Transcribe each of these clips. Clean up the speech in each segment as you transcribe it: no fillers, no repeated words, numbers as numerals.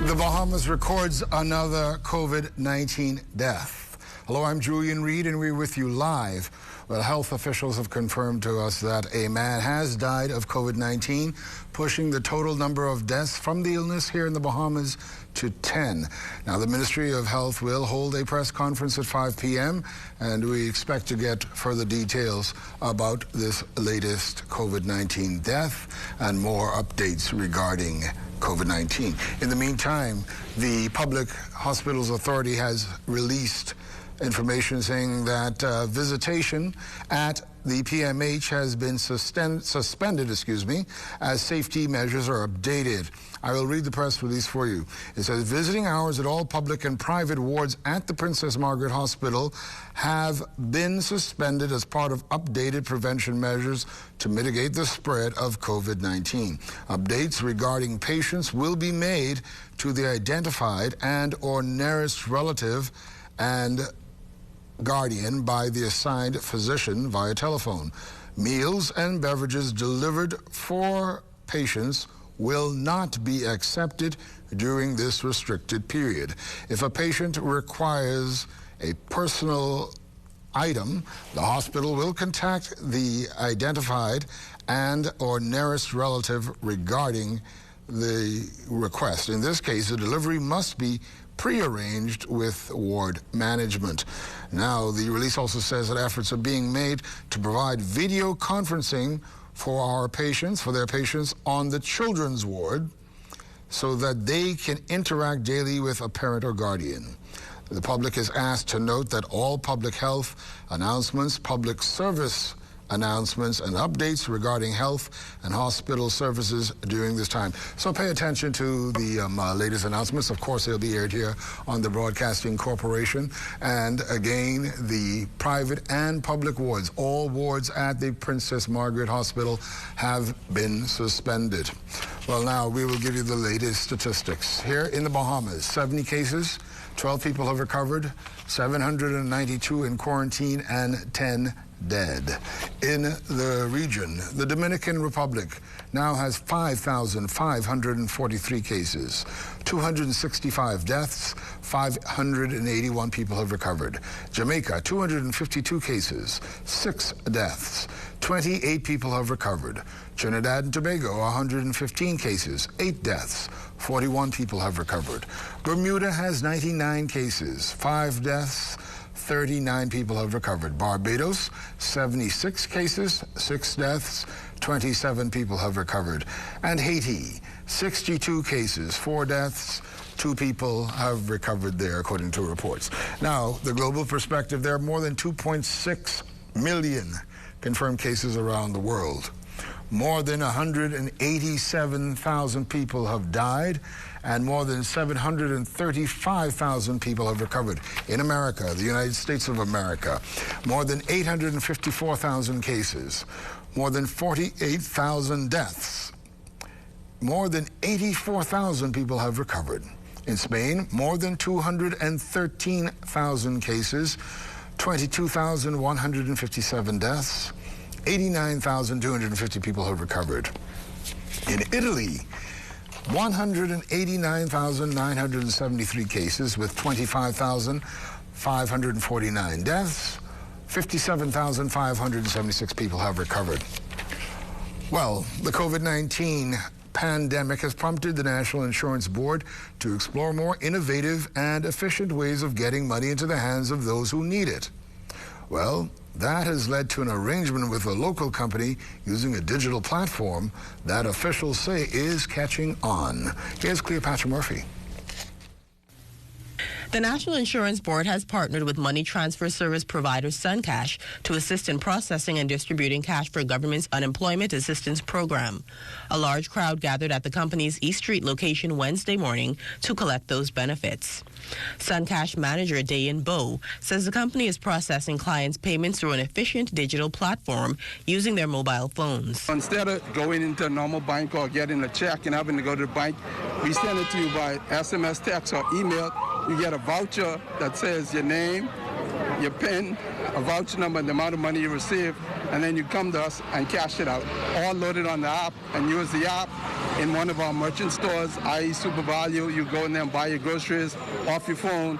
The Bahamas records another COVID-19 death. Hello, I'm Julian Reid, and we're with you live. Well, health officials have confirmed to us that a man has died of COVID-19, pushing the total number of deaths from the illness here in the Bahamas to 10. Now, the Ministry of Health will hold a press conference at 5 p.m., and we expect to get further details about this latest COVID-19 death and more updates regarding COVID-19. In the meantime, the Public Hospitals Authority has released information saying that visitation at the PMH has been suspended, as safety measures are updated. I will read the press release for you. It says, visiting hours at all public and private wards at the Princess Margaret Hospital have been suspended as part of updated prevention measures to mitigate the spread of COVID-19. Updates regarding patients will be made to the identified and or nearest relative and guardian by the assigned physician via telephone. Meals and beverages delivered for patients will not be accepted during this restricted period. If a patient requires a personal item, the hospital will contact the identified and or nearest relative regarding the request. In this case, the delivery must be prearranged with ward management. Now, the release also says that efforts are being made to provide video conferencing for their patients on the children's ward so that they can interact daily with a parent or guardian. The public is asked to note that all public health announcements, public service announcements, and updates regarding health and hospital services during this time. So pay attention to the latest announcements. Of course, they'll be aired here on the Broadcasting Corporation. And again, the private and public wards, all wards at the Princess Margaret Hospital have been suspended. Well, now we will give you the latest statistics. Here in the Bahamas, 70 cases, 12 people have recovered, 792 in quarantine, and 10 dead. In the region, the Dominican Republic now has 5,543 cases, 265 deaths, 581 people have recovered. Jamaica, 252 cases, 6 deaths, 28 people have recovered. Trinidad and Tobago, 115 cases, 8 deaths, 41 people have recovered. Bermuda has 99 cases, 5 deaths, 39 people have recovered. Barbados, 76 cases, 6 deaths, 27 people have recovered. And Haiti, 62 cases, 4 deaths, 2 people have recovered there, according to reports. Now, the global perspective, there are more than 2.6 million confirmed cases around the world. More than 187,000 people have died, and more than 735,000 people have recovered. In America, the United States of America, more than 854,000 cases, more than 48,000 deaths, more than 84,000 people have recovered. In Spain, more than 213,000 cases, 22,157 deaths, 89,250 people have recovered. In Italy, 189,973 cases with 25,549 deaths, 57,576 people have recovered. Well, the COVID-19 pandemic has prompted the National Insurance Board to explore more innovative and efficient ways of getting money into the hands of those who need it. Well, that has led to an arrangement with a local company using a digital platform that officials say is catching on. Here's Cleopatra Murphy. The National Insurance Board has partnered with money transfer service provider SunCash to assist in processing and distributing cash for government's unemployment assistance program. A large crowd gathered at the company's East Street location Wednesday morning to collect those benefits. SunCash manager Dayan Bow says the company is processing clients' payments through an efficient digital platform using their mobile phones. Instead of going into a normal bank or getting a check and having to go to the bank, we send it to you by SMS, text, or email. You get a voucher that says your name, your PIN, a voucher number, and the amount of money you receive, and then you come to us and cash it out. All loaded on the app and use the app in one of our merchant stores, i.e. Super Value. You go in there and buy your groceries off your phone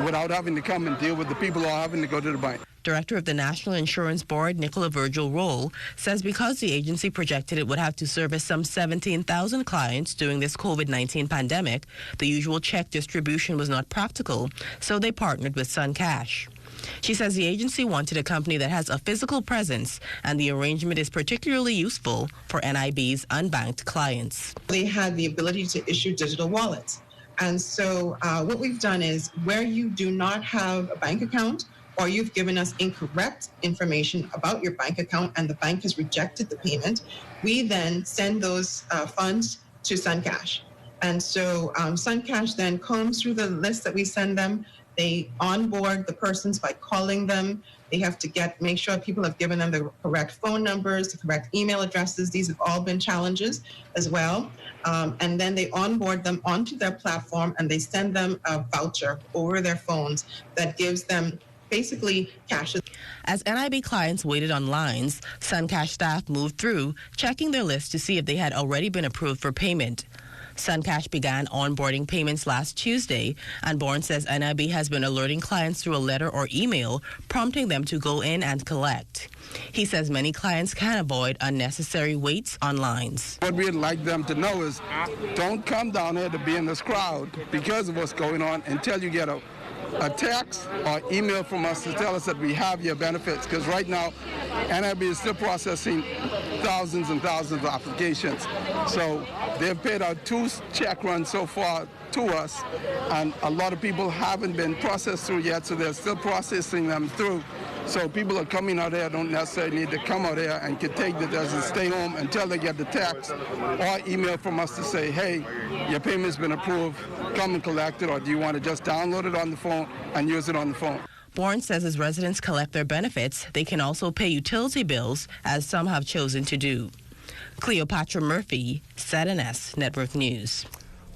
without having to come and deal with the people or having to go to the bank. Director of the National Insurance Board, Nicola Virgil-Roll, says because the agency projected it would have to service some 17,000 clients during this COVID-19 pandemic, the usual check distribution was not practical, so they partnered with SunCash. She says the agency wanted a company that has a physical presence, and the arrangement is particularly useful for NIB's unbanked clients. They had the ability to issue digital wallets. And so what we've done is where you do not have a bank account, or you've given us incorrect information about your bank account and the bank has rejected the payment, we then send those funds to SunCash. And so SunCash then combs through the list that we send them. They onboard the persons by calling them. They have to make sure people have given them the correct phone numbers, the correct email addresses. These have all been challenges as well. And then they onboard them onto their platform and they send them a voucher over their phones that gives them basically cash. As NIB clients waited on lines, SunCash staff moved through, checking their list to see if they had already been approved for payment. SunCash began onboarding payments last Tuesday, and Bourne says NIB has been alerting clients through a letter or email, prompting them to go in and collect. He says many clients can avoid unnecessary waits on lines. What we'd like them to know is don't come down here to be in this crowd because of what's going on until you get a text or email from us to tell us that we have your benefits, because right now NIB is still processing thousands and thousands of applications. So they've paid out 2 check runs so far to us, and a lot of people haven't been processed through yet, so they're still processing them through. So people are coming out here, don't necessarily need to come out here and can take the test and stay home until they get the text or email from us to say, hey, your payment's been approved, come and collect it, or do you want to just download it on the phone and use it on the phone? Bourne says as residents collect their benefits, they can also pay utility bills, as some have chosen to do. Cleopatra Murphy, ZNS Network News.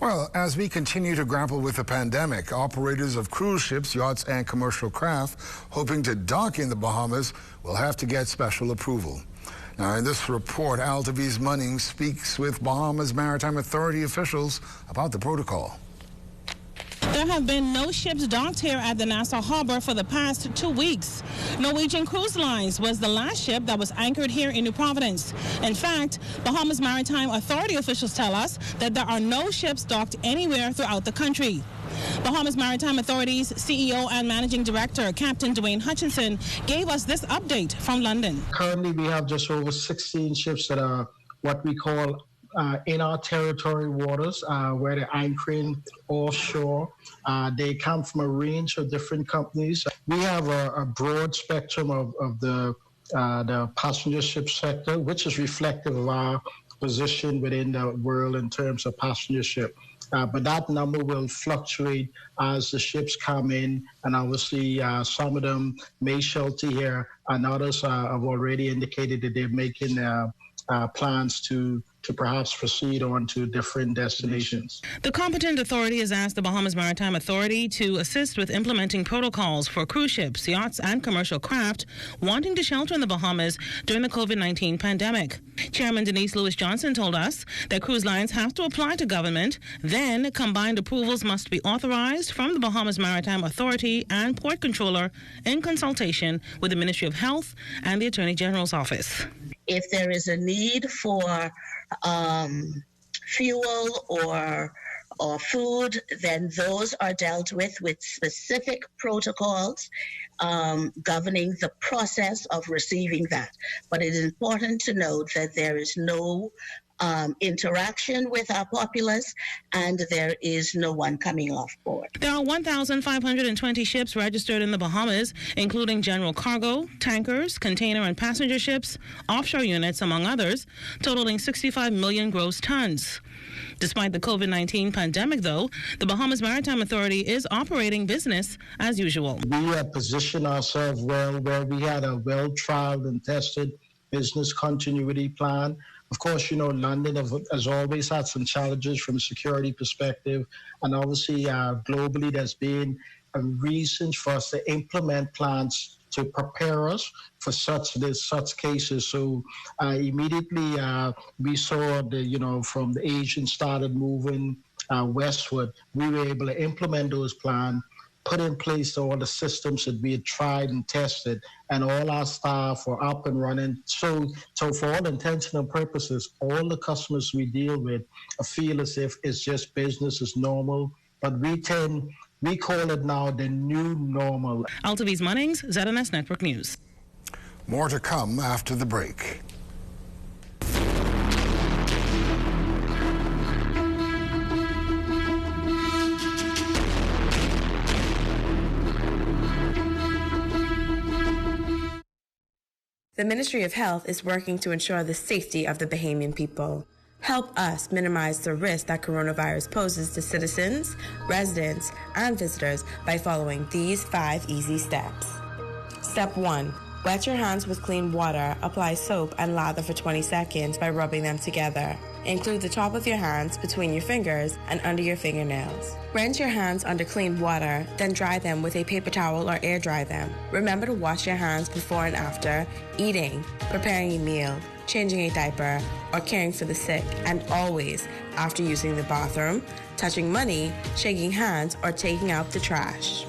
Well, as we continue to grapple with the pandemic, operators of cruise ships, yachts, and commercial craft hoping to dock in the Bahamas will have to get special approval. Now, in this report, Al Taviz Munning speaks with Bahamas Maritime Authority officials about the protocol. There have been no ships docked here at the Nassau Harbor for the past 2 weeks. Norwegian Cruise Lines was the last ship that was anchored here in New Providence. In fact, Bahamas Maritime Authority officials tell us that there are no ships docked anywhere throughout the country. Bahamas Maritime Authority's CEO and Managing Director, Captain Dwayne Hutchinson, gave us this update from London. Currently, we have just over 16 ships that are what we call in our territory waters, where they're anchoring offshore. They come from a range of different companies. We have a broad spectrum of the passenger ship sector, which is reflective of our position within the world in terms of passenger ship. But that number will fluctuate as the ships come in, and obviously some of them may shelter here, and others have already indicated that they're making plans to perhaps proceed on to different destinations. The competent authority has asked the Bahamas Maritime Authority to assist with implementing protocols for cruise ships, yachts, and commercial craft wanting to shelter in the Bahamas during the COVID-19 pandemic. Chairman Denise Lewis Johnson told us that cruise lines have to apply to government, then combined approvals must be authorized from the Bahamas Maritime Authority and Port Controller in consultation with the Ministry of Health and the Attorney General's office. If there is a need for fuel or food, then those are dealt with specific protocols governing the process of receiving that. But it is important to note that there is no interaction with our populace, and there is no one coming off board. There are 1,520 ships registered in the Bahamas, including general cargo, tankers, container and passenger ships, offshore units, among others, totaling 65 million gross tons. Despite the COVID-19 pandemic, though, the Bahamas Maritime Authority is operating business as usual. We have positioned ourselves well, where we had a well-trialed and tested business continuity plan. Of course, you know, London has always had some challenges from a security perspective, and obviously globally there's been reasons for us to implement plans to prepare us for such cases. So immediately we saw from the Asians started moving westward, we were able to implement those plans, put in place all the systems that we had tried and tested, and all our staff were up and running. So for all intents and purposes, all the customers we deal with feel as if it's just business as normal. But we call it now the new normal. Altavis Munnings, ZNS Network News. More to come after the break. The Ministry of Health is working to ensure the safety of the Bahamian people. Help us minimize the risk that coronavirus poses to citizens, residents, and visitors by following these 5 easy steps. Step 1. Wet your hands with clean water, apply soap and lather for 20 seconds by rubbing them together. Include the top of your hands between your fingers and under your fingernails. Rinse your hands under clean water, then dry them with a paper towel or air dry them. Remember to wash your hands before and after eating, preparing a meal, changing a diaper, or caring for the sick, and always after using the bathroom, touching money, shaking hands, or taking out the trash.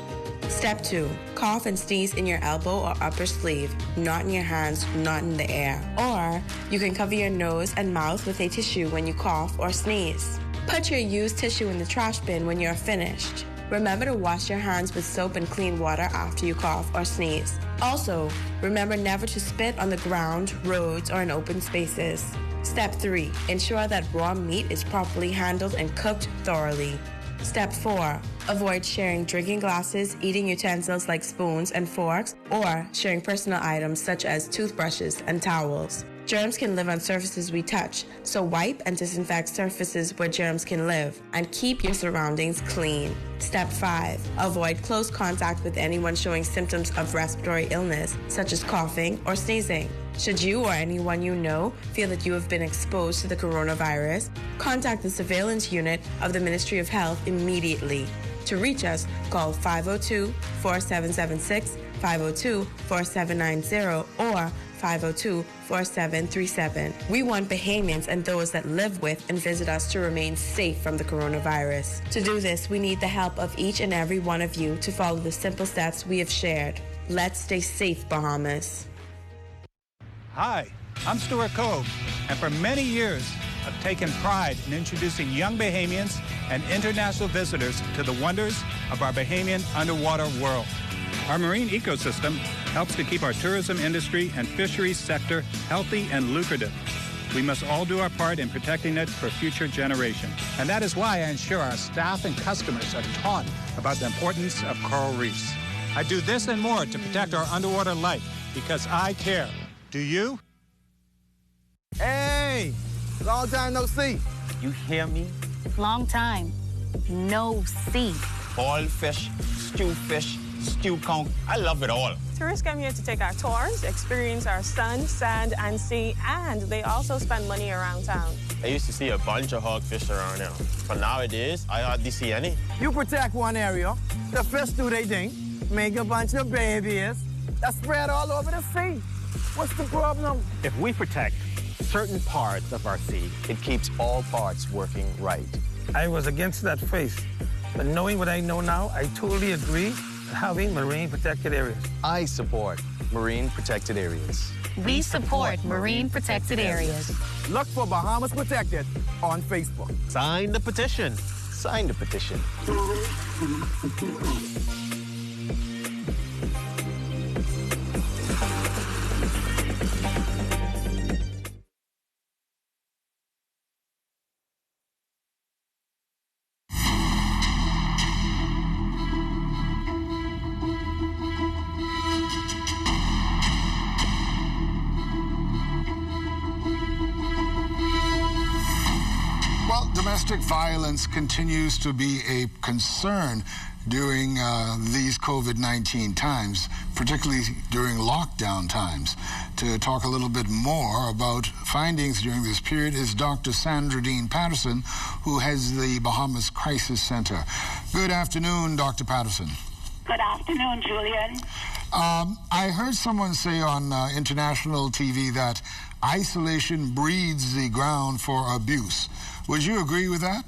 Step 2. Cough and sneeze in your elbow or upper sleeve, not in your hands, not in the air. Or you can cover your nose and mouth with a tissue when you cough or sneeze. Put your used tissue in the trash bin when you're finished. Remember to wash your hands with soap and clean water after you cough or sneeze. Also, remember never to spit on the ground, roads, or in open spaces. Step 3. Ensure that raw meat is properly handled and cooked thoroughly. Step 4. Avoid sharing drinking glasses, eating utensils like spoons and forks, or sharing personal items such as toothbrushes and towels. Germs can live on surfaces we touch, so wipe and disinfect surfaces where germs can live, and keep your surroundings clean. Step 5. Avoid close contact with anyone showing symptoms of respiratory illness, such as coughing or sneezing. Should you or anyone you know feel that you have been exposed to the coronavirus, contact the surveillance unit of the Ministry of Health immediately. To reach us, call 502-4776, 502-4790, or 502-4737. We want Bahamians and those that live with and visit us to remain safe from the coronavirus. To do this, we need the help of each and every one of you to follow the simple steps we have shared. Let's stay safe, Bahamas. Hi, I'm Stuart Cove, and for many years, I've taken pride in introducing young Bahamians and international visitors to the wonders of our Bahamian underwater world. Our marine ecosystem helps to keep our tourism industry and fisheries sector healthy and lucrative. We must all do our part in protecting it for future generations. And that is why I ensure our staff and customers are taught about the importance of coral reefs. I do this and more to protect our underwater life because I care. Do you? Hey, long time no see. You hear me? Long time no see. Boiled fish, stewed fish, stew conch. I love it all. Tourists come here to take our tours, experience our sun, sand, and sea, and they also spend money around town. I used to see a bunch of hogfish around here, but nowadays, I hardly see any. You protect one area, the fish do their thing, make a bunch of babies, that spread all over the sea. What's the problem? If we protect certain parts of our sea, it keeps all parts working right. I was against that phrase, but knowing what I know now, I totally agree having marine protected areas. I support marine protected areas. We support marine protected areas. Look for Bahamas Protected on Facebook. Sign the petition. Sign the petition. Domestic violence continues to be a concern during these COVID-19 times, particularly during lockdown times. To talk a little bit more about findings during this period is Dr. Sandra Dean Patterson, who heads the Bahamas Crisis Center. Good afternoon, Dr. Patterson. Good afternoon, Julian. I heard someone say on international TV that isolation breeds the ground for abuse. Would you agree with that?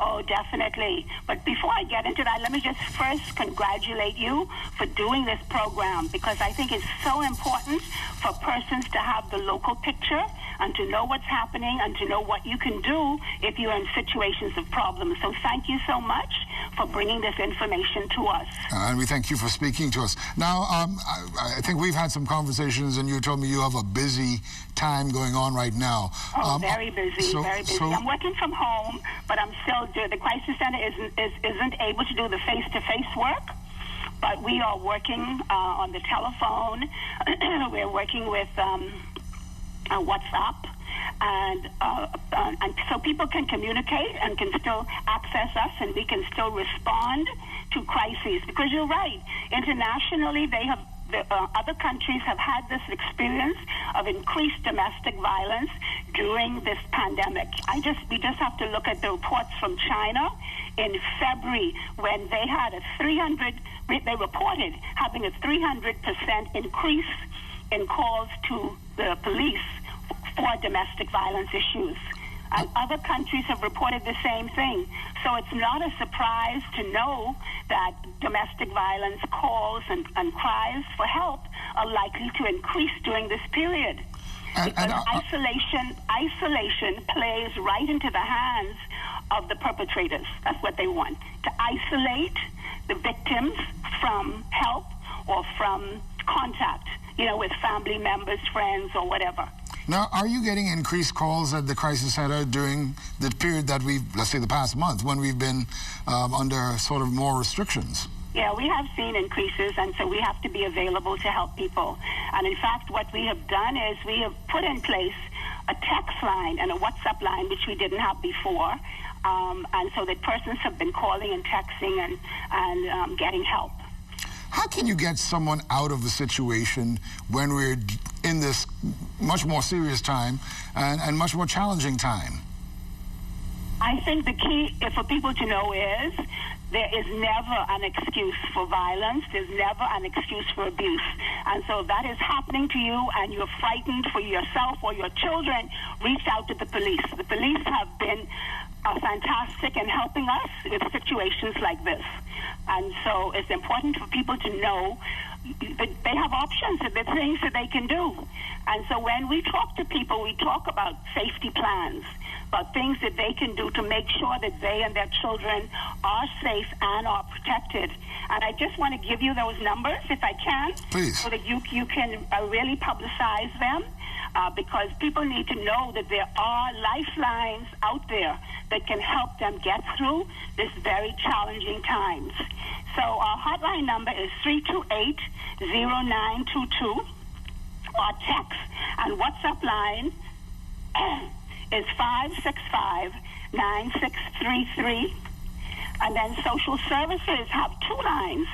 Oh, definitely. But before I get into that, let me just first congratulate you for doing this program, because I think it's so important for persons to have the local picture and to know what's happening and to know what you can do if you're in situations of problems. So thank you so much for bringing this information to us. And we thank you for speaking to us. Now, I think we've had some conversations, and you told me you have a busy time going on right now. Oh, very busy, very busy. I'm working from home, but I'm still doing, the crisis center isn't able to do the face-to-face work, but we are working on the telephone. We're working with WhatsApp, and so people can communicate and can still access us, and we can still respond to crises. Because you're right, internationally other countries have had this experience of increased domestic violence during this pandemic. We just have to look at the reports from China in February, when they had they reported having a 300% increase in calls to the police for domestic violence issues. And other countries have reported the same thing. So it's not a surprise to know that domestic violence calls and cries for help are likely to increase during this period. Because isolation plays right into the hands of the perpetrators. That's what they want, to isolate the victims from help or from contact, with family members, friends, or whatever. Now, are you getting increased calls at the crisis center during the period that let's say the past month, when we've been under sort of more restrictions? Yeah, we have seen increases, and so we have to be available to help people. And in fact, what we have done is we have put in place a text line and a WhatsApp line, which we didn't have before, and so that persons have been calling and texting and getting help. How can you get someone out of a situation when we're in this much more serious time and much more challenging time? I think the key for people to know is there is never an excuse for violence. There's never an excuse for abuse. And so if that is happening to you and you're frightened for yourself or your children, reach out to the police. The police have been fantastic in helping us with situations like this. And so it's important for people to know that they have options, that there are things that they can do. And so when we talk to people, we talk about safety plans, about things that they can do to make sure that they and their children are safe and are protected. And I just want to give you those numbers, if I can, please, so that you can really publicize them. Because people need to know that there are lifelines out there that can help them get through this very challenging times. So our hotline number is 328-0922. Our text and WhatsApp line is 565-9633. And then social services have two lines,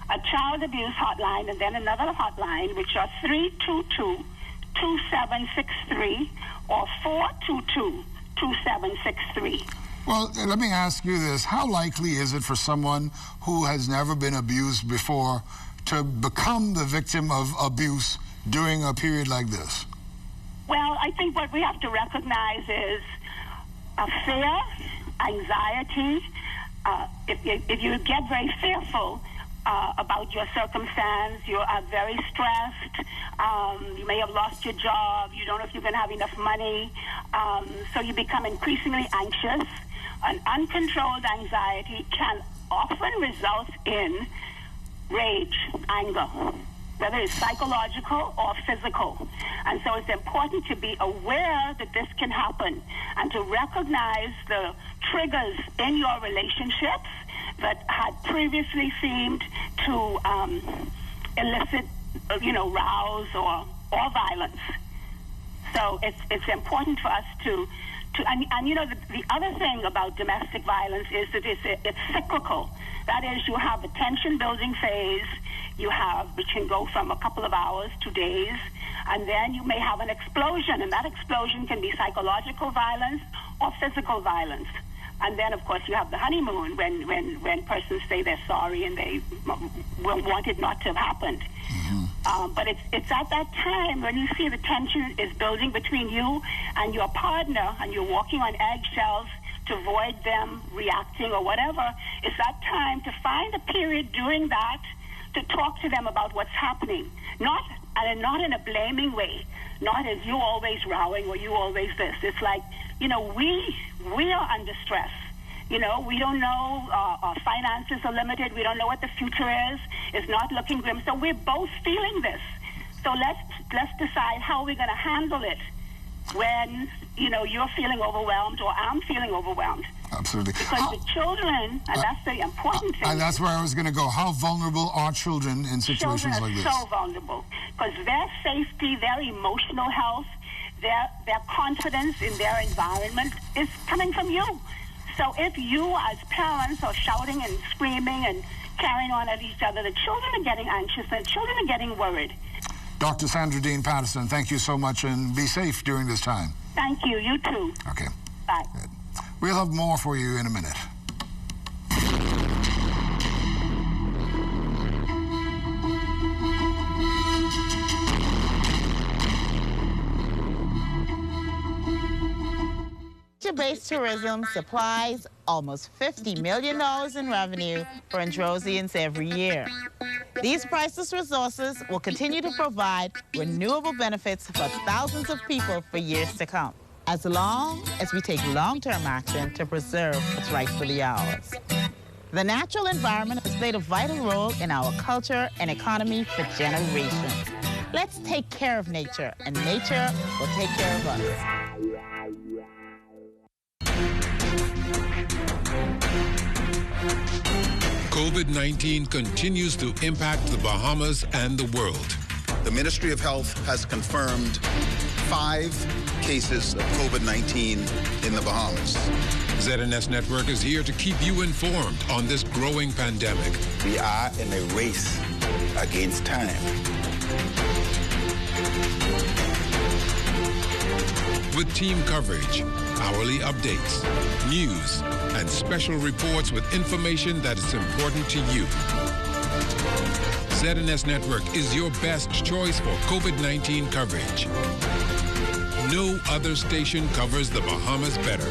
a child abuse hotline and then another hotline, which are 322-2763 or 422-2763. Well, let me ask you this. How likely is it for someone who has never been abused before to become the victim of abuse during a period like this? Well, I think what we have to recognize is fear, anxiety. If you get very fearful about your circumstance, you are very stressed, you may have lost your job, you don't know if you're going to have enough money, so you become increasingly anxious. An uncontrolled anxiety can often result in rage, anger, whether it's psychological or physical. And so it's important to be aware that this can happen and to recognize the triggers in your relationships that had previously seemed to elicit, rouse or violence. So it's important for us to the other thing about domestic violence is that it's cyclical. That is, you have a tension-building phase, which can go from a couple of hours to days, and then you may have an explosion, and that explosion can be psychological violence or physical violence. And then, of course, you have the honeymoon when persons say they're sorry and they want it not to have happened. But it's at that time when you see the tension is building between you and your partner, and you're walking on eggshells to avoid them reacting or whatever. It's that time to find a period during that to talk to them about what's happening, not in a blaming way, not as you always rowing or you always this. It's like, we are under stress. We don't know, our finances are limited. We don't know what the future is. It's not looking grim. So we're both feeling this. So let's decide how we're going to handle it when, you're feeling overwhelmed or I'm feeling overwhelmed. Absolutely. Because the children, and that's the important thing. And that's where I was going to go. How vulnerable are children in situations like this? Children are so vulnerable because their safety, their emotional health, their confidence in their environment is coming from you. So if you as parents are shouting and screaming and carrying on at each other, the children are getting anxious and children are getting worried. Dr. Sandra Dean Patterson, thank you so much and be safe during this time. Thank you. You too. Okay. Bye. Good. We'll have more for you in a minute. Nature-based tourism supplies almost $50 million in revenue for Androsians every year. These priceless resources will continue to provide renewable benefits for thousands of people for years to come, as long as we take long-term action to preserve what's rightfully ours. The natural environment has played a vital role in our culture and economy for generations. Let's take care of nature, and nature will take care of us. COVID-19 continues to impact the Bahamas and the world. The Ministry of Health has confirmed 5 cases of COVID-19 in the Bahamas. ZNS Network is here to keep you informed on this growing pandemic. We are in a race against time. With team coverage, hourly updates, news, and special reports with information that is important to you. ZNS Network is your best choice for COVID-19 coverage. No other station covers the Bahamas better.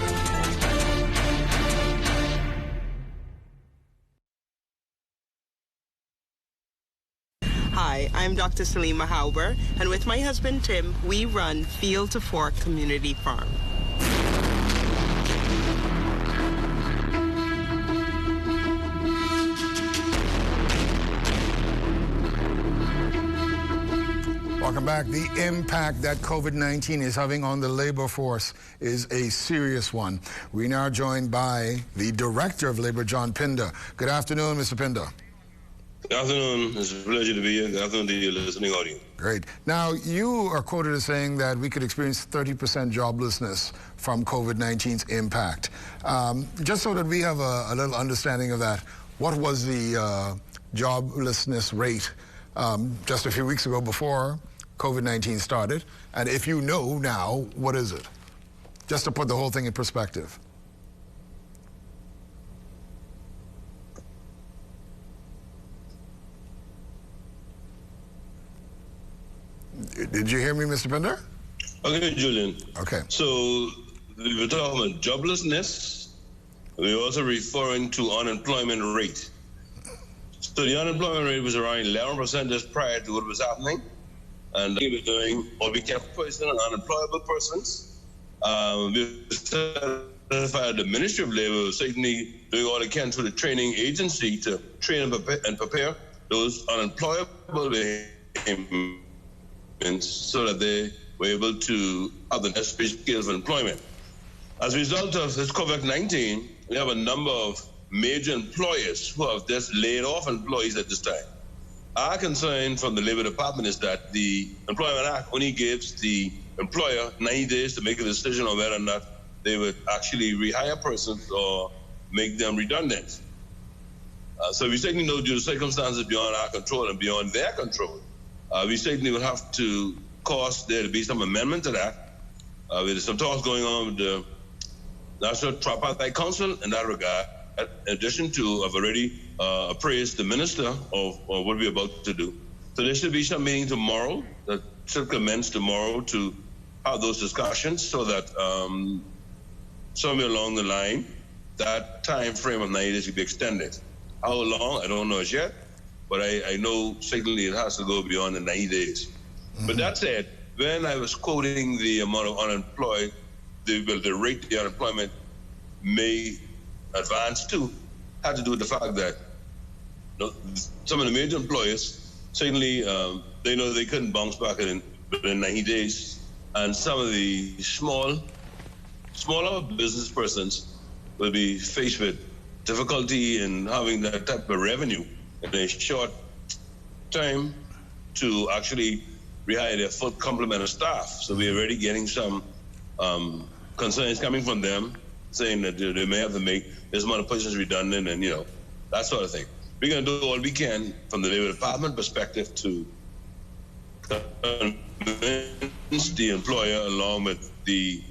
Hi, I'm Dr. Salima Hauber, and with my husband Tim, we run Field to Fork Community Farm. Welcome back. The impact that COVID-19 is having on the labor force is a serious one. We now joined by the Director of Labor, John Pinder. Good afternoon, Mr. Pinder. Good afternoon. It's a pleasure to be here. Good afternoon to your listening audience. Great. Now, you are quoted as saying that we could experience 30% joblessness from COVID-19's impact. Just so that we have a little understanding of that, what was the joblessness rate just a few weeks ago before COVID-19 started? And if you know now, what is it? Just to put the whole thing in perspective. Did you hear me, Mr. Pinder? Okay, Julian. Okay. So we were talking about joblessness. We're also referring to unemployment rate. So the unemployment rate was around 11% just prior to what was happening. And we were doing what we kept posting on unemployable persons. We certified the Ministry of Labor certainly doing all they can through the training agency to train and prepare those unemployable so that they were able to have the necessary skills of employment. As a result of this COVID-19, we have a number of major employers who have just laid off employees at this time. Our concern from the Labor Department is that the Employment Act only gives the employer 90 days to make a decision on whether or not they would actually rehire persons or make them redundant. So we certainly know due to circumstances beyond our control and beyond their control, we certainly would have to cause there to be some amendment to that. There's some talks going on with the National Tripartite Council in that regard. In addition to, I've already appraised the minister of what we're about to do. So there should be some meeting tomorrow that should commence tomorrow to have those discussions so that somewhere along the line, that time frame of 90 days should be extended. How long, I don't know as yet, but I know certainly it has to go beyond the 90 days. Mm-hmm. But that said, when I was quoting the amount of unemployed, the rate the unemployment may advance to, had to do with the fact that some of the major employers, certainly they know they couldn't bounce back within 90 days. And some of the smaller business persons will be faced with difficulty in having that type of revenue in a short time to actually rehire their full complement of staff. So we're already getting some concerns coming from them saying that they may have to make this amount of positions redundant and, that sort of thing. We're going to do all we can from the Labor Department perspective to convince the employer, along with the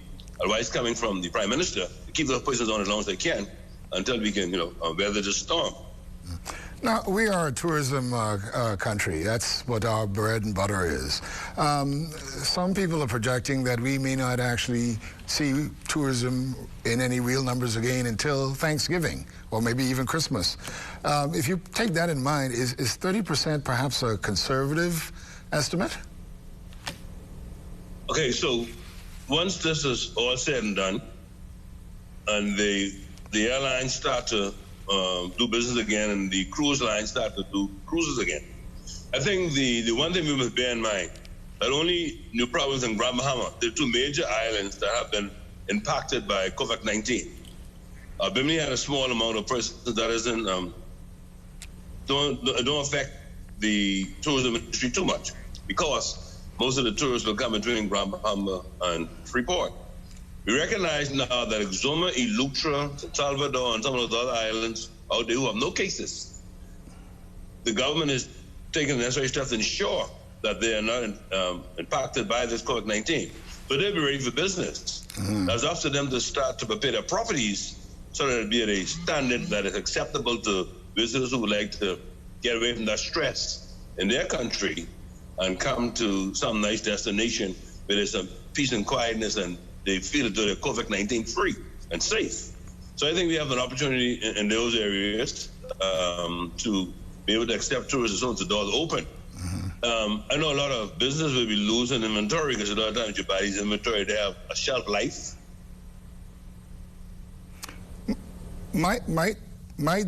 advice coming from the Prime Minister, to keep those positions on as long as they can until we can, weather the storm. Now, we are a tourism country. That's what our bread and butter is. Some people are projecting that we may not actually see tourism in any real numbers again until Thanksgiving or maybe even Christmas. If you take that in mind, is 30% perhaps a conservative estimate? Okay, so once this is all said and done and the airlines start to do business again and the cruise lines start to do cruises again, I think the one thing we must bear in mind, that only New Providence and Grand Bahama, the two major islands that have been impacted by COVID-19. Bimini had a small amount of persons that isn't, don't affect the tourism industry too much because most of the tourists will come between Grand Bahama and Freeport. We recognize now that Exuma, Eleuthera, Salvador, and some of those other islands out there who have no cases, the government is taking the necessary steps to ensure that they are not impacted by this COVID-19. So they'll be ready for business. Mm-hmm. That's up to them to start to prepare their properties so that it'll be at a standard that is acceptable to visitors who would like to get away from that stress in their country and come to some nice destination where there's some peace and quietness and they feel that they're COVID-19 free and safe. So I think we have an opportunity in those areas to be able to accept tourists as soon as the doors open. Mm-hmm. I know a lot of businesses will be losing inventory because a lot of times you buy these inventory, they have a shelf life. Might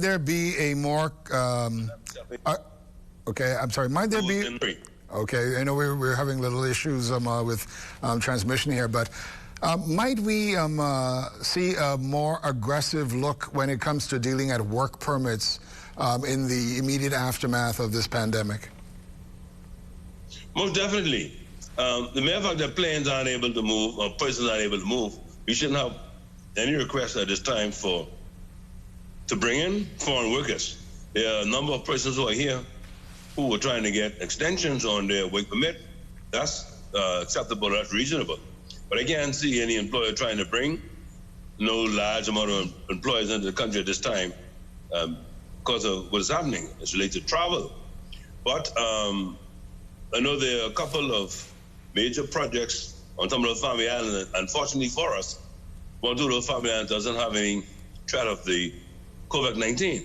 there be a more okay, I'm sorry, might there be okay, I know we're having little issues with transmission here, but might we see a more aggressive look when it comes to dealing at work permits in the immediate aftermath of this pandemic? Most definitely. The mere fact that planes aren't able to move or persons aren't able to move, we shouldn't have any request at this time to bring in foreign workers. There are a number of persons who are here who are trying to get extensions on their work permit. That's acceptable, that's reasonable. But I can't see any employer trying to bring no large amount of employees into the country at this time because of what is happening. It's related to travel. But I know there are a couple of major projects on some of those family islands. Unfortunately for us, one of those family islands doesn't have any threat of the COVID-19.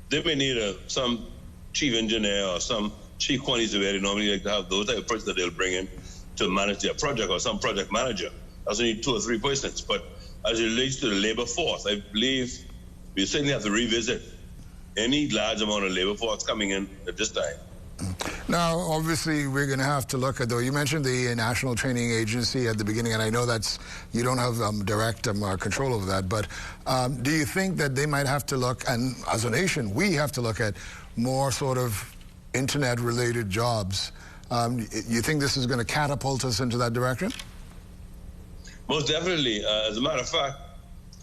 They may need some chief engineer or some chief quantities where they normally like to have those type of persons that they'll bring in to manage their project or some project manager. That's only 2 or 3 persons. But as it relates to the labor force, I believe we certainly have to revisit any large amount of labor force coming in at this time. Now, obviously, we're going to have to look at, though, you mentioned the National Training Agency at the beginning, and I know that's, you don't have direct control over that, but do you think that they might have to look, and as a nation, we have to look at more sort of internet-related jobs? You think this is going to catapult us into that direction? Most definitely. As a matter of fact,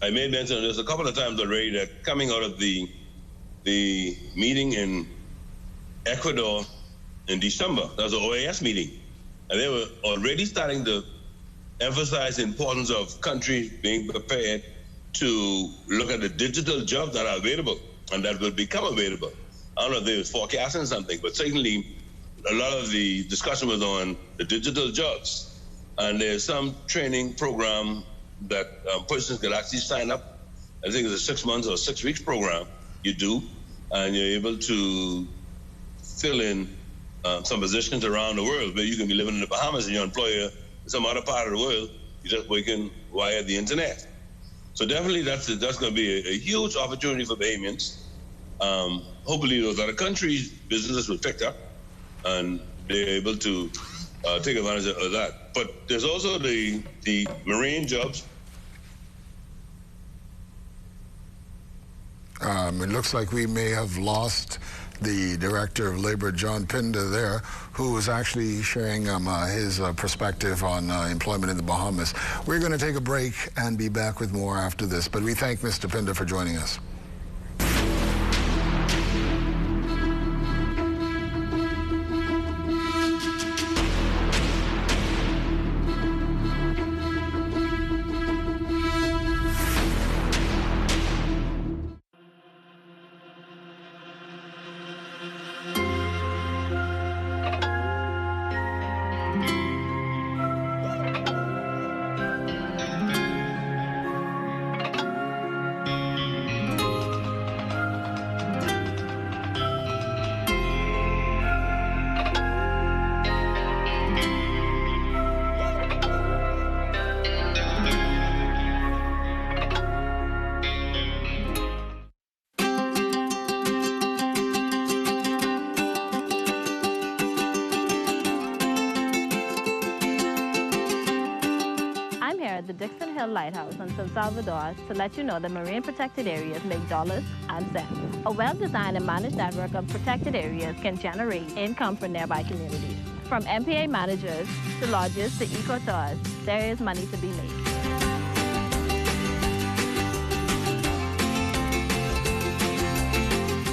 I made mention of this a couple of times already, that coming out of the meeting in Ecuador in December, that was an OAS meeting, and they were already starting to emphasize the importance of countries being prepared to look at the digital jobs that are available and that will become available. I don't know if they was forecasting something, but certainly a lot of the discussion was on the digital jobs. And there's some training program that persons can actually sign up. I think it's a 6 months or 6 weeks program you do, and you're able to fill in some positions around the world where you can be living in the Bahamas and your employer in some other part of the world, you're just working via the internet. So definitely that's going to be a huge opportunity for Bahamians. Hopefully those other countries' businesses will pick up and they're able to take advantage of that. But there's also the marine jobs. It looks like we may have lost the Director of Labor, John Pinder, there, who was actually sharing his perspective on employment in the Bahamas. We're going to take a break and be back with more after this, but we thank Mr. Pinder for joining us. Lighthouse in San Salvador to let you know that marine protected areas make dollars and cents. A well-designed and managed network of protected areas can generate income for nearby communities. From MPA managers to lodges to eco-tours, there is money to be made.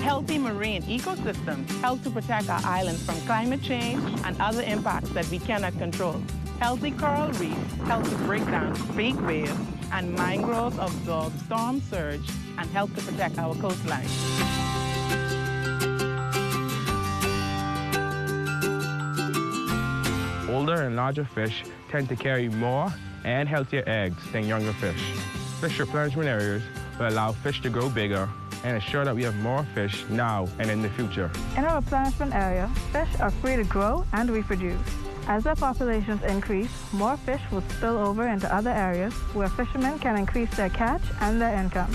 Healthy marine ecosystems help to protect our islands from climate change and other impacts that we cannot control. Healthy coral reefs help to break down fake waves, and mangroves absorb storm surge and help to protect our coastline. Older and larger fish tend to carry more and healthier eggs than younger fish. Fish replenishment areas will allow fish to grow bigger and ensure that we have more fish now and in the future. In a replenishment area, fish are free to grow and reproduce. As their populations increase, more fish will spill over into other areas where fishermen can increase their catch and their income.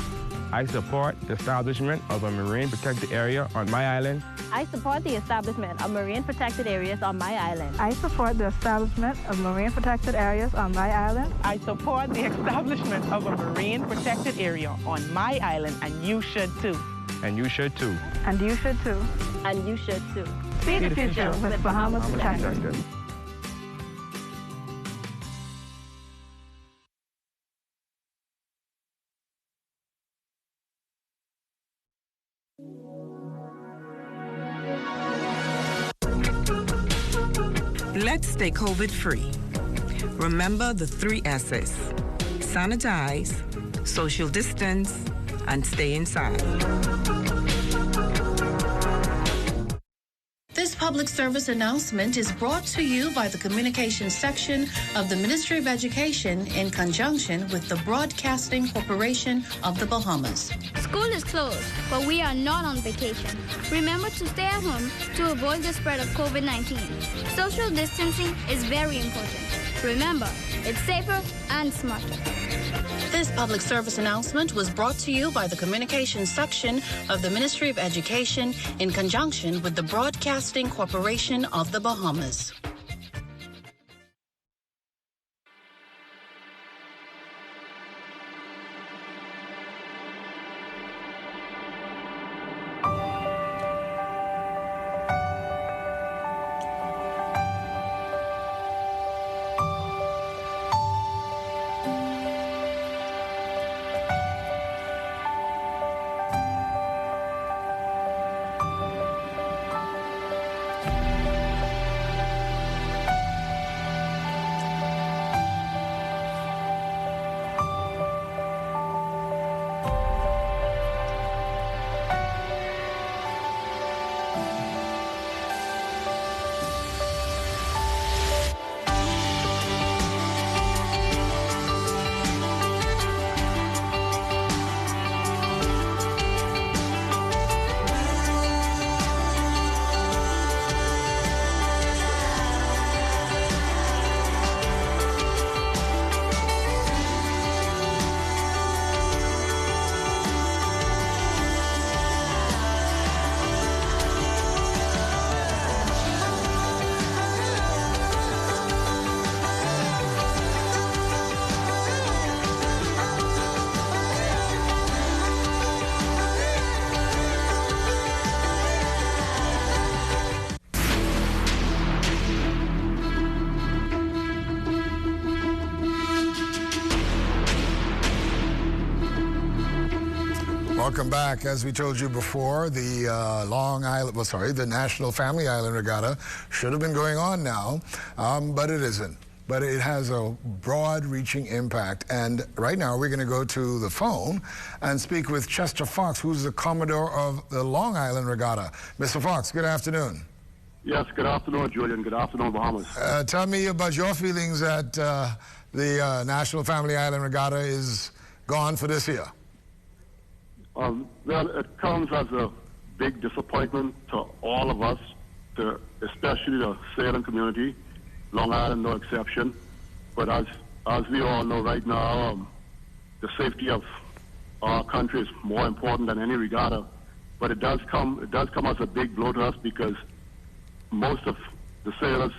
I support the establishment of a marine protected area on my island. I support the establishment of marine protected areas on my island. I support the establishment of marine protected areas on my island. I support the establishment of a marine protected area on my island, and you should too. And you should too. And you should too. And you should too. See the future with Bahamas Protected. Let's stay COVID-free. Remember the 3 S's. Sanitize, social distance, and stay inside. This public service announcement is brought to you by the Communications section of the Ministry of Education in conjunction with the Broadcasting Corporation of the Bahamas. School is closed, but we are not on vacation. Remember to stay at home to avoid the spread of COVID-19. Social distancing is very important. Remember, it's safer and smarter. This public service announcement was brought to you by the Communications section of the Ministry of Education in conjunction with the Broadcasting Corporation of the Bahamas. Welcome back. As we told you before, the the National Family Island Regatta should have been going on now, but it isn't. But it has a broad-reaching impact. And right now, we're going to go to the phone and speak with Chester Fox, who's the Commodore of the Long Island Regatta. Mr. Fox, good afternoon. Yes, good afternoon, Julian. Good afternoon, Bahamas. Tell me about your feelings that the National Family Island Regatta is gone for this year. Well, it comes as a big disappointment to all of us, especially the sailing community. Long Island, no exception. But as we all know right now, the safety of our country is more important than any regatta. But it does come as a big blow to us because most of the sailors,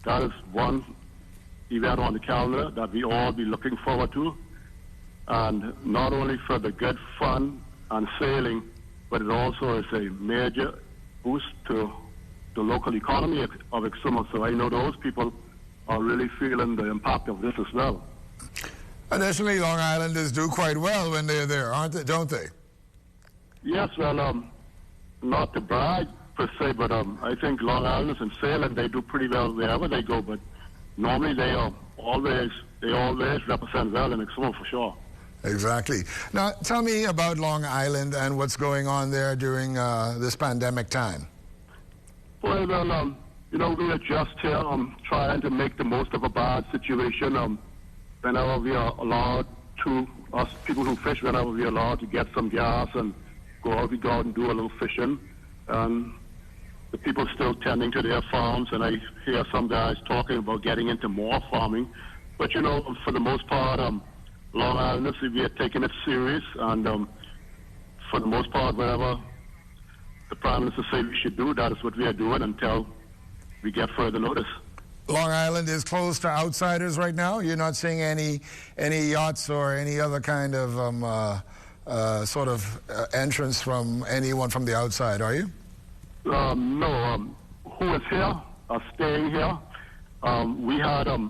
that is one event on the calendar that we all be looking forward to. And not only for the good fun and sailing, but it also is a major boost to the local economy of Exuma. So I know those people are really feeling the impact of this as well. Additionally, Long Islanders do quite well when they're there, don't they? Yes, well, not to brag per se, but I think Long Islanders and sailing, they do pretty well wherever they go, but normally they always represent well in Exuma for sure. Exactly. Now, tell me about Long Island and what's going on there during this pandemic time. Well, we are just here trying to make the most of a bad situation. Whenever we are allowed to, us people who fish, whenever we are allowed to get some gas and go out and do a little fishing. The people still tending to their farms, and I hear some guys talking about getting into more farming. But, for the most part, Long Islanders, we are taking it serious, and for the most part, whatever the Prime Minister says we should do, that is what we are doing until we get further notice. Long Island is closed to outsiders right now? You're not seeing any yachts or any other kind of entrance from anyone from the outside, are you? No. Who is here are staying here. We had a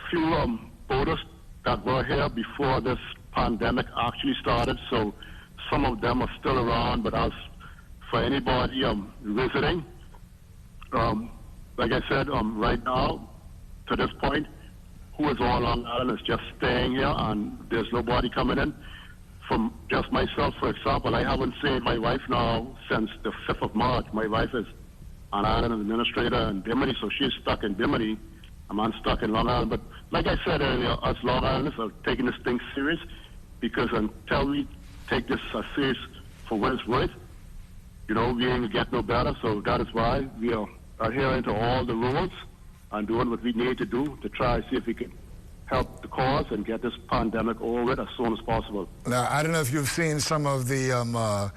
few boaters that were here before this pandemic actually started, so some of them are still around, but as for anybody visiting, like I said, right now, to this point, who is all Long Island is just staying here, and there's nobody coming in. From just myself, for example, I haven't seen my wife now since the 5th of March. My wife is an island administrator in Bimini, so she's stuck in Bimini. I'm stuck in Long Island. But like I said earlier, us Long Islanders are taking this thing serious because until we take this serious for what it's worth, we ain't gonna get no better. So that is why we are adhering to all the rules and doing what we need to do to try to see if we can help the cause and get this pandemic over with as soon as possible. Now, I don't know if you've seen some of the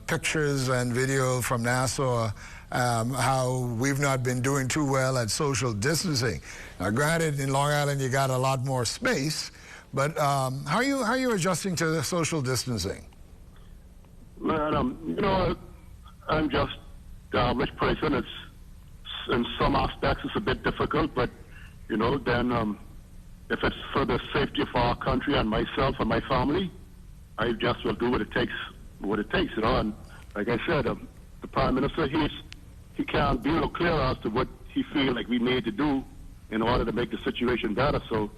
pictures and video from Nassau, how we've not been doing too well at social distancing. Now, granted, in Long Island you got a lot more space, but how are you adjusting to the social distancing? Man, I'm just the average person. It's in some aspects it's a bit difficult, but then if it's for the safety of our country and myself and my family, I just will do what it takes. And like I said, the Prime Minister, he can't be real clear as to what he feels like we need to do in order to make the situation better. So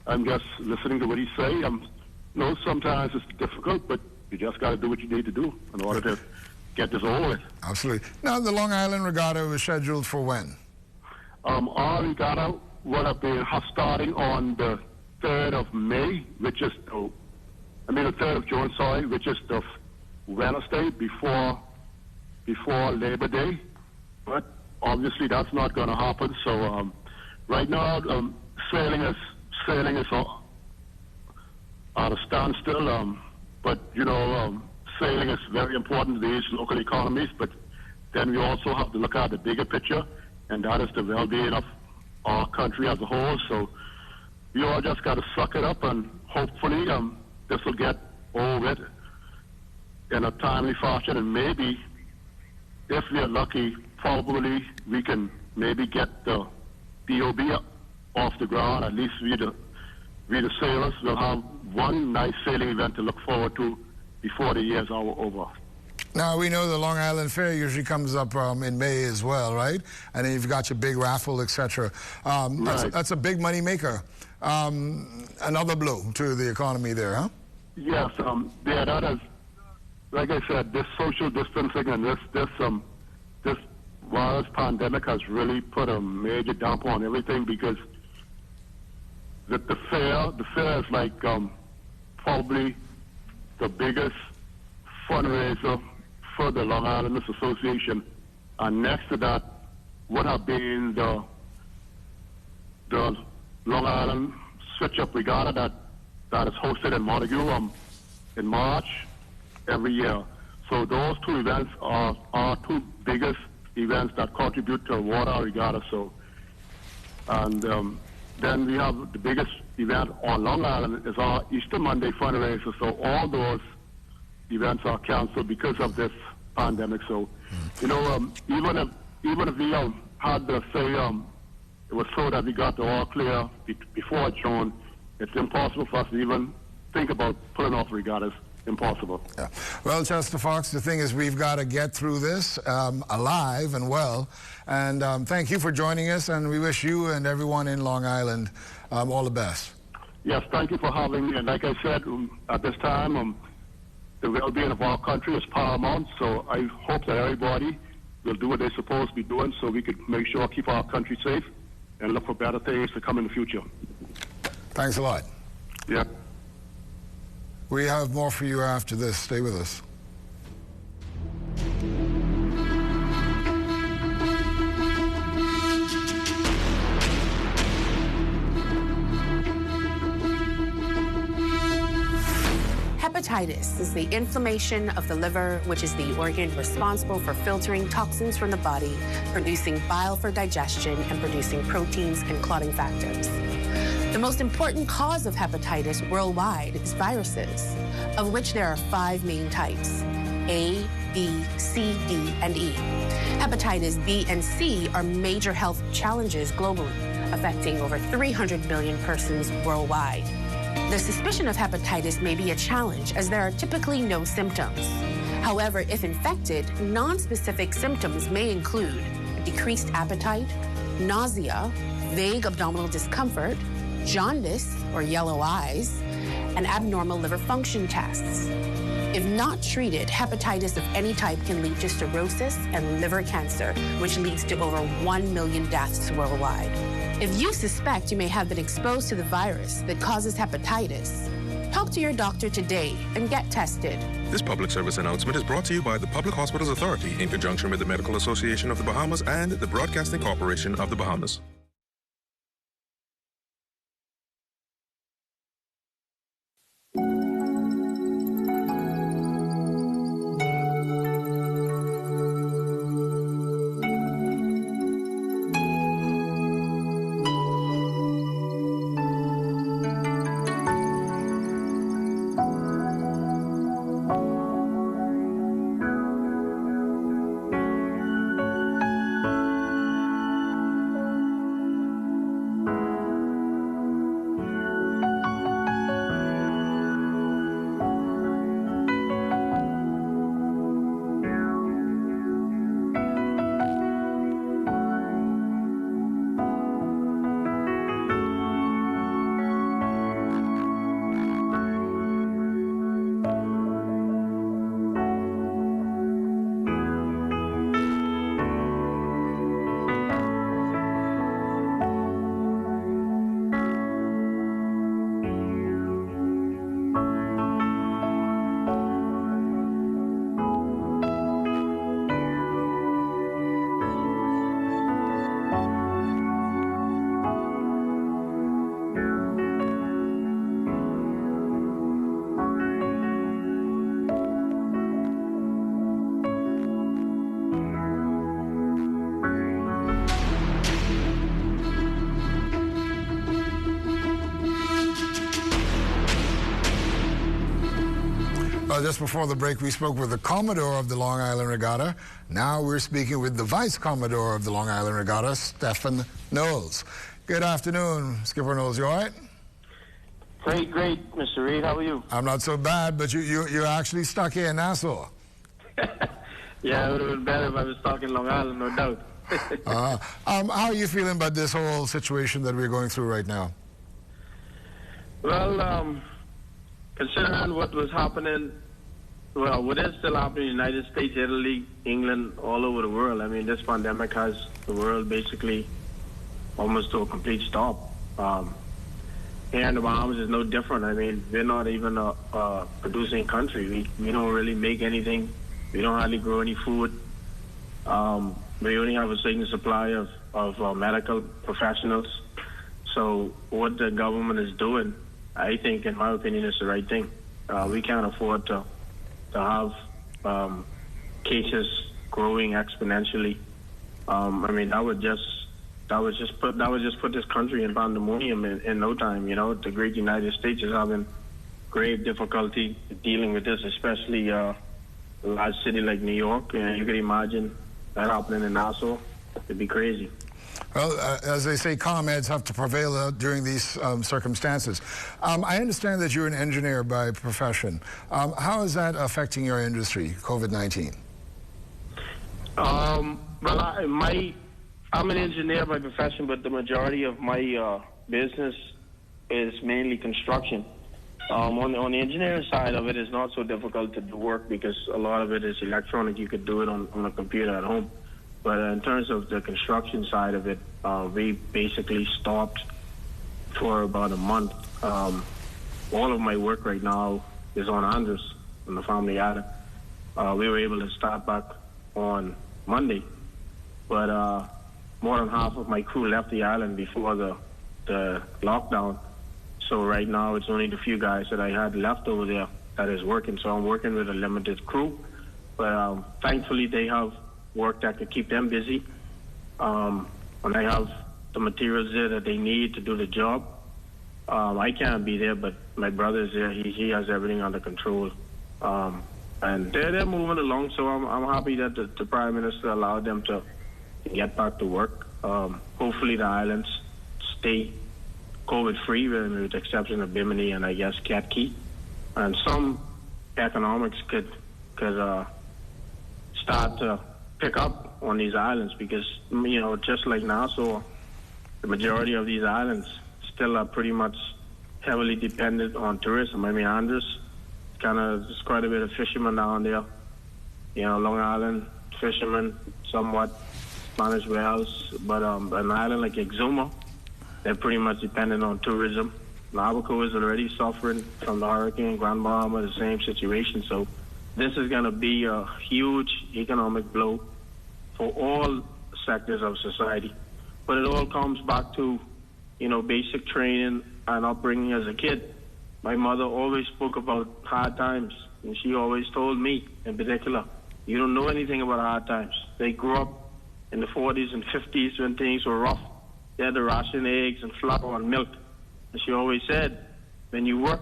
I'm just listening to what he say. Sometimes it's difficult, but you just got to do what you need to do in order to get this over with. Absolutely. Now, the Long Island Regatta was scheduled for when? Our regatta will have been starting on the 3rd of May, the 3rd of June, sorry, which is the Wednesday before Labor Day. But obviously that's not going to happen. So right now, sailing is at a standstill. But sailing is very important to these local economies. But then we also have to look at the bigger picture, and that is the well-being of our country as a whole. So we all just got to suck it up, and hopefully this will get over with in a timely fashion, and maybe, if we are lucky, probably we can maybe get the DOB off the ground. At least we the sailors will have one nice sailing event to look forward to before the year's over. Now, we know the Long Island Fair usually comes up in May as well, right? And then you've got your big raffle, etc. Right. That's a big money maker. Another blow to the economy there, huh? Yes, that is, like I said, this social distancing and this virus pandemic has really put a major damper on everything, because the fair is like probably the biggest fundraiser for the Long Islanders Association, and next to that would have been the Long Island Switch-Up Regatta that is hosted in Montague in March every year. So those two events are our two biggest events that contribute to water regatta. So, and then we have the biggest event on Long Island is our Easter Monday fundraiser. So all those events are canceled because of this pandemic. So, you know, even if we had to say it was so that we got the all clear before June, it's impossible for us to even think about pulling off regattas. Impossible. Yeah. Well, Chester Fox, the thing is we've got to get through this alive and well. And thank you for joining us, and we wish you and everyone in Long Island all the best. Yes, thank you for having me. And like I said, at this time, the well-being of our country is paramount, so I hope that everybody will do what they're supposed to be doing so we could make sure keep our country safe and look for better things to come in the future. Thanks a lot. Yeah. We have more for you after this. Stay with us. Hepatitis is the inflammation of the liver, which is the organ responsible for filtering toxins from the body, producing bile for digestion, and producing proteins and clotting factors. The most important cause of hepatitis worldwide is viruses, of which there are 5 main types: A, B, C, D, and E. Hepatitis B and C are major health challenges globally, affecting over 300 million persons worldwide. The suspicion of hepatitis may be a challenge, as there are typically no symptoms. However, if infected, non-specific symptoms may include decreased appetite, nausea, vague abdominal discomfort, jaundice or yellow eyes, and abnormal liver function tests. If not treated, hepatitis of any type can lead to cirrhosis and liver cancer, which leads to over 1 million deaths worldwide. If you suspect you may have been exposed to the virus that causes hepatitis, talk to your doctor today and get tested. This public service announcement is brought to you by the Public Hospitals Authority in conjunction with the Medical Association of the Bahamas and the Broadcasting Corporation of the Bahamas. Just before the break, we spoke with the Commodore of the Long Island Regatta. Now we're speaking with the Vice Commodore of the Long Island Regatta, Stephen Knowles. Good afternoon, Skipper Knowles. You all right? Great, Mr. Reid. How are you? I'm not so bad, but you're actually stuck here in Nassau. Yeah, it would have been better if I was stuck in Long Island, no doubt. How are you feeling about this whole situation that we're going through right now? Well, considering what was happening, well, what is still happening in the United States, Italy, England, all over the world, I mean, this pandemic has the world basically almost to a complete stop. Here in the Bahamas is no different. I mean, we're not even a producing country. We don't really make anything. We don't hardly grow any food. We only have a certain supply of medical professionals. So what the government is doing, I think, in my opinion, is the right thing. We can't afford to have cases growing exponentially. I mean, that would just put this country in pandemonium in no time. You know, the great United States is having grave difficulty dealing with this, especially a large city like New York. And you can imagine that happening in Nassau. It'd be crazy. Well, as they say, calm heads have to prevail during these circumstances. I understand that you're an engineer by profession. How is that affecting your industry, COVID-19? Well, I'm an engineer by profession, but the majority of my business is mainly construction. On the engineering side of it, it's not so difficult to do work because a lot of it is electronic. You could do it on a computer at home. But in terms of the construction side of it, we basically stopped for about a month. All of my work right now is on Andros, on the family island. We were able to start back on Monday, but more than half of my crew left the island before the lockdown. So right now it's only the few guys that I had left over there that is working. So I'm working with a limited crew, but thankfully they have work that could keep them busy. And I have the materials there that they need to do the job. I can't be there, but my brother's there. He has everything under control. And they're moving along, so I'm happy that the Prime Minister allowed them to get back to work. Hopefully the islands stay COVID-free, with the exception of Bimini and I guess Cat Key. And some economics could start to pick up on these islands because, you know, just like Nassau, the majority of these islands still are pretty much heavily dependent on tourism. I mean, Andros, there's quite a bit of fishermen down there. You know, Long Island, fishermen, somewhat, Spanish Wells, but an island like Exuma, they're pretty much dependent on tourism. Nabucco is already suffering from the hurricane. Grand Bahama, the same situation. So this is going to be a huge economic blow for all sectors of society. But it all comes back to, you know, basic training and upbringing as a kid. My mother always spoke about hard times, and she always told me, in particular, you don't know anything about hard times. They grew up in the 40s and 50s when things were rough. They had to ration eggs and flour and milk. And she always said, when you work,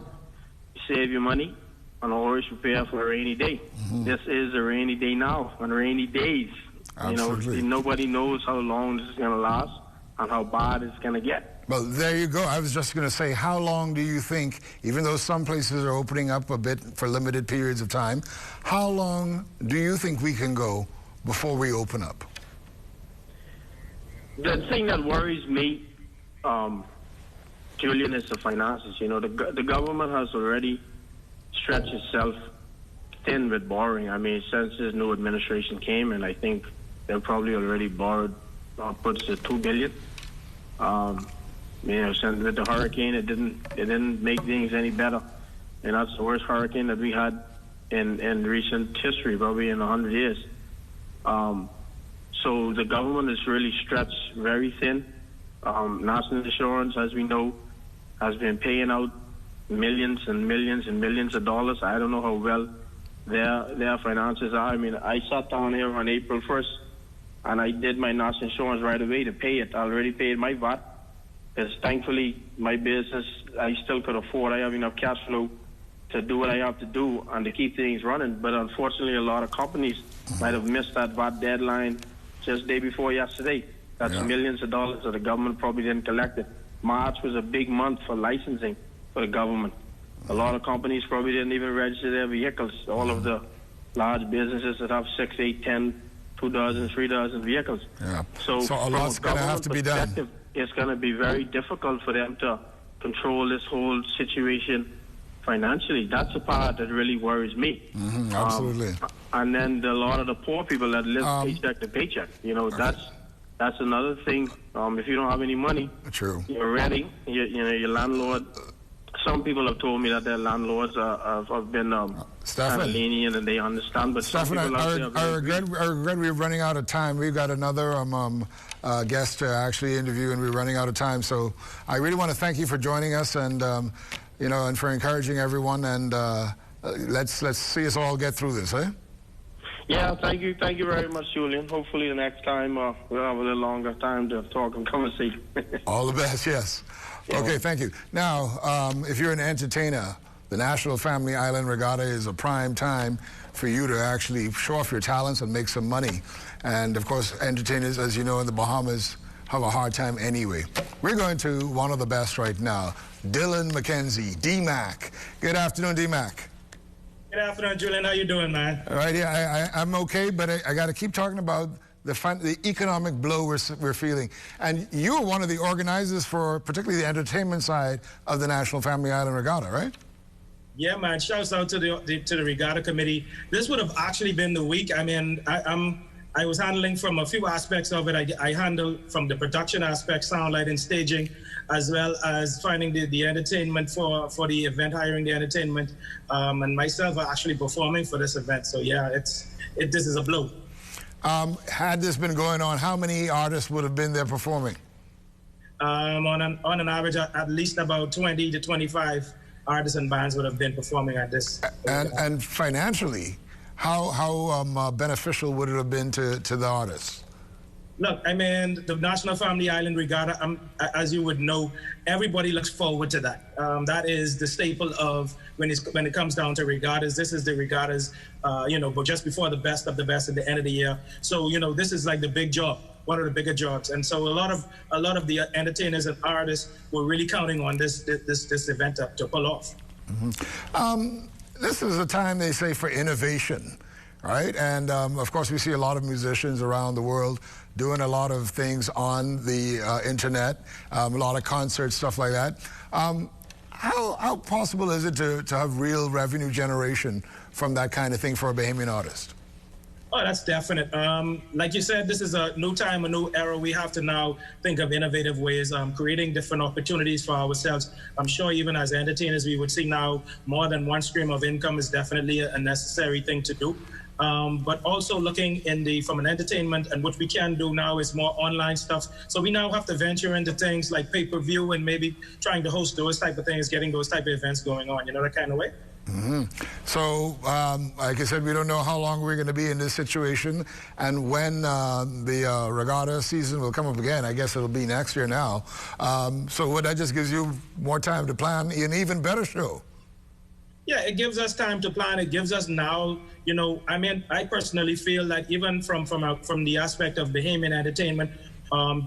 you save your money and always prepare for a rainy day. Mm-hmm. This is a rainy day now, on rainy days. Absolutely. You know, nobody knows how long this is going to last and how bad it's going to get. Well, there you go. I was just going to say, how long do you think, even though some places are opening up a bit for limited periods of time, how long do you think we can go before we open up? The thing that worries me, Julian, is the finances. You know, the government has already stretched itself thin with borrowing. I mean, since this new administration came in, I think they've probably already borrowed upwards to $2 billion. You know, since with the hurricane, it didn't make things any better, and that's the worst hurricane that we had in recent history, probably in 100 years. So the government is really stretched very thin. National Insurance, as we know, has been paying out millions and millions and millions of dollars. I don't know how well their finances are. I mean, I sat down here on April 1st, and I did my national insurance right away to pay it. I already paid my VAT, because thankfully my business, I still could afford. I have enough cash flow to do what I have to do and to keep things running. But unfortunately, a lot of companies might have missed that VAT deadline just day before yesterday. That's millions of dollars that the government probably didn't collect it. March was a big month for licensing. for the government. A lot of companies probably didn't even register their vehicles. All of the large businesses that have 6, 8, 10, 2 dozen, 3 dozen vehicles. Yeah. So a lot's going to have to be done. It's going to be very difficult for them to control this whole situation financially. That's the part that really worries me. Absolutely. And then a lot of the poor people that live paycheck to paycheck. You know, that's another thing. If you don't have any money, true, you're ready. Your landlord. Some people have told me that their landlords have been kind of lenient and they understand. But Stefan, I regret we're running out of time. We've got another guest to actually interview, and we're running out of time. So I really want to thank you for joining us, and and for encouraging everyone. And let's see us all get through this, eh? Yeah, thank you very much, Julian. Hopefully the next time we'll have a little longer time to talk and conversate. All the best, yes. Yeah. Okay, thank you. Now, if you're an entertainer, the National Family Island Regatta is a prime time for you to actually show off your talents and make some money. And of course, entertainers, as you know, in the Bahamas have a hard time anyway. We're going to one of the best right now, Dylan McKenzie, D-Mac. Good afternoon, D-Mac. Good afternoon, Julian. How you doing, man? All right, yeah, I'm okay, but I got to keep talking about the economic blow we're feeling. And you were one of the organizers for particularly the entertainment side of the National Family Island Regatta, right? Yeah, man. Shouts out to the Regatta Committee. This would have actually been the week. I mean, I was handling from a few aspects of it. I handled from the production aspect, sound, lighting, staging, as well as finding the entertainment for the event, hiring the entertainment, and myself are actually performing for this event. So yeah, this is a blow. Had this been going on, how many artists would have been there performing? On an average, at least about 20 to 25 artists and bands would have been performing at this. And financially, how beneficial would it have been to the artists? Look, I mean, the National Family Island Regatta, as you would know, everybody looks forward to that. That is the staple of when it comes down to regattas. This is the regattas, but just before the best of the best at the end of the year. So, this is like the big job, one of the bigger jobs. And so a lot of the entertainers and artists were really counting on this event to pull off. Mm-hmm. This is a time, they say, for innovation, right? And of course, we see a lot of musicians around the world doing a lot of things on the internet, a lot of concerts, stuff like that. How possible is it to have real revenue generation from that kind of thing for a Bahamian artist? Oh, that's definite. Like you said, this is a new time, a new era. We have to now think of innovative ways, creating different opportunities for ourselves. I'm sure even as entertainers, we would see now more than one stream of income is definitely a necessary thing to do. But also looking from an entertainment, and what we can do now is more online stuff. So we now have to venture into things like pay-per-view and maybe trying to host those type of things, getting those type of events going on, that kind of way. Mm-hmm. So, like I said, we don't know how long we're going to be in this situation, and when the regatta season will come up again. I guess it'll be next year now. So that just gives you more time to plan an even better show. Yeah, it gives us time to plan. It gives us now, I mean, I personally feel that even from the aspect of Bahamian entertainment,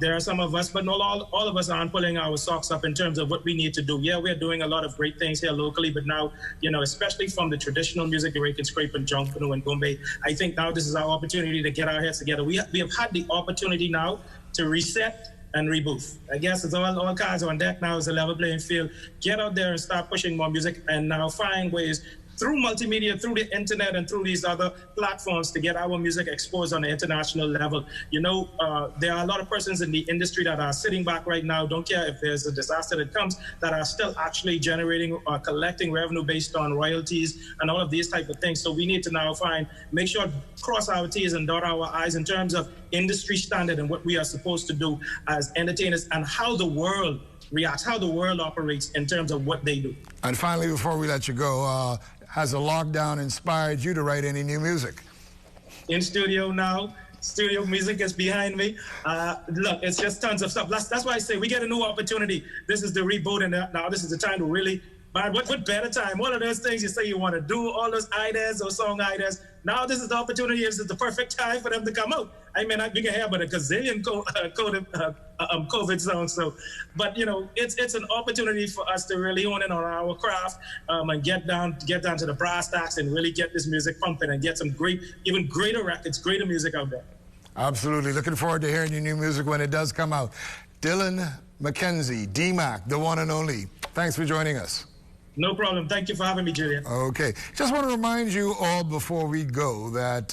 there are some of us, but not all of us aren't pulling our socks up in terms of what we need to do. Yeah, we're doing a lot of great things here locally, but now, especially from the traditional music, the Rake and Scrape and Jonkano and Bombay, I think now this is our opportunity to get our heads together. We have had the opportunity now to reset and reboot. I guess it's all cards on deck now. It's a level playing field. Get out there and start pushing more music, and now find ways through multimedia, through the internet, and through these other platforms to get our music exposed on the international level. There are a lot of persons in the industry that are sitting back right now, don't care if there's a disaster that comes, that are still actually generating or collecting revenue based on royalties and all of these type of things. So we need to now make sure, cross our T's and dot our I's in terms of industry standard and what we are supposed to do as entertainers, and how the world reacts, how the world operates in terms of what they do. And finally, before we let you go, has the lockdown inspired you to write any new music? In studio now. Studio music is behind me. Look, it's just tons of stuff. That's why I say we get a new opportunity. This is the reboot, and now this is the time to really Man, what better time? One of those things you say you want to do, all those ideas, those song ideas. Now this is the opportunity. This is the perfect time for them to come out. I mean, we can have but a gazillion COVID songs. So, but you know, it's an opportunity for us to really hone in on our craft and get down to the brass tacks and really get this music pumping and get some great, even greater records, greater music out there. Absolutely. Looking forward to hearing your new music when it does come out. Dylan McKenzie, D-Mac, the one and only. Thanks for joining us. No problem. Thank you for having me, Julian. Okay. Just want to remind you all before we go that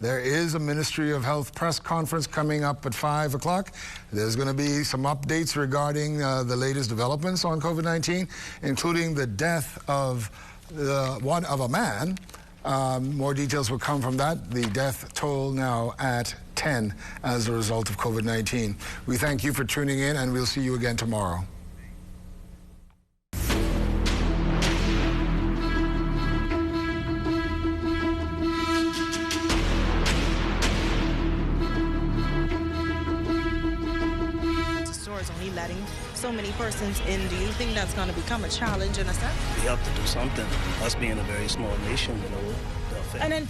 there is a Ministry of Health press conference coming up at 5 o'clock. There's going to be some updates regarding the latest developments on COVID-19, including the death of a man. More details will come from that. The death toll now at 10 as a result of COVID-19. We thank you for tuning in, and we'll see you again tomorrow. Only letting so many persons in. Do you think that's going to become a challenge in a sense? We have to do something. Us being a very small nation, you know. And then